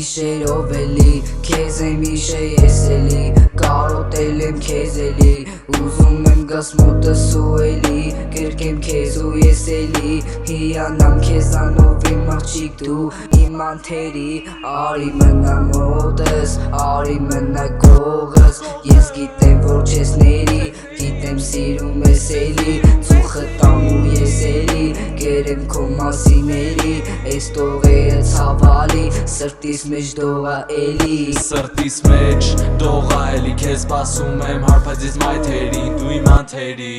Գիշերով էլի քեզ եմ հիշե ես էլի կարոտել եմ քեզ էլի ուզում եմ գաս մոտս ու էլի կրկեմ քեզ ու ես էլի հիանամ քեզանով իմ աղջիկ դու իմ անթերի արի մնա մոտս արի մնա կողս ես գիտեմ որ չես ների գիտեմ սիրում ես էլի ծուխը տամ ու ես էլի կերեմ քո մասիների այս տողերը ցավալի սրտիս մեջ դողա էլի Սրտիս մեջ դողա էլի քեզ սպասում եմ հարբած մայթերին դու իմ անթերի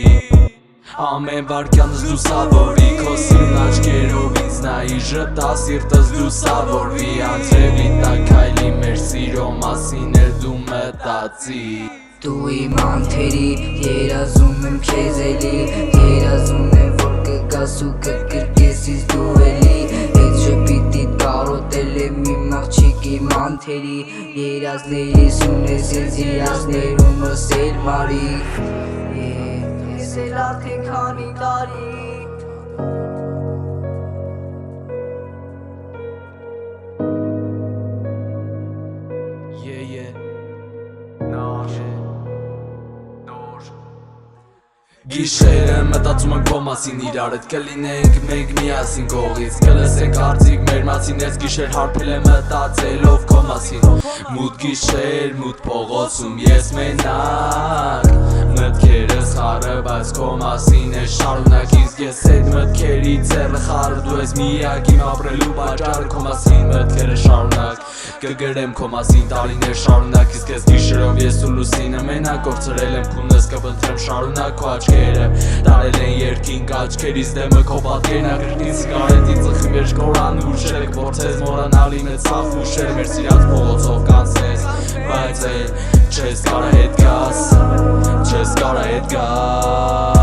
Ամեն վարքյանս դու սավորվի քո սիրուն աչքերով ինձ նայի ժպտա սիրտս դու սավորվի անձրևի տակ քայլի մեր սիրո մասին էլ դու մտածի Դու իմ անթերի երազում եմ քեզ էլի երազում եմ որ կգաս ու կկրկես ինձ դու էլի Այդ շպիտիդ կարոտել եմ իմ աղջիկ իմ անթերի երազներիս ունես ինձ երազներումս էլ մարի Ես էլ արդեն քանի տարի Գիշերը մտածում ենք քո մասին իրար հետ կլինենք մենք միասին կողից Կլսենք արդիկ մեր մասին ես գիշեր հարբել եմ մտածելով քո մասին Մութ գիշեր, մութ փողոցում ես մենակ Մտքերս խառը բայց քո մասին է շարունակ իսկ ես այդ մտքերի ձեռը խառը դու ես միակ իմ ապրելու պատճառը քո մասին մտքերը շարունակ Կգրեմ քո մասին տարիներ շարունակ իսկ ես գիշերով ես ու լուսինը մենակ կորցրել եմ քունս կփնտրեմ շարունակ քո աչքերը Տարել են երկինք աչքերից դեմը քո պատկերն ակրկին սիգարետի ծխի մեջ կորան ուշեր կորցես մորանալ իմ այդ սաղ ուշեր մեր սիրած փողոցով կանցնես բայց էլ չես կարա հետ գաս չես կարա հետ գաս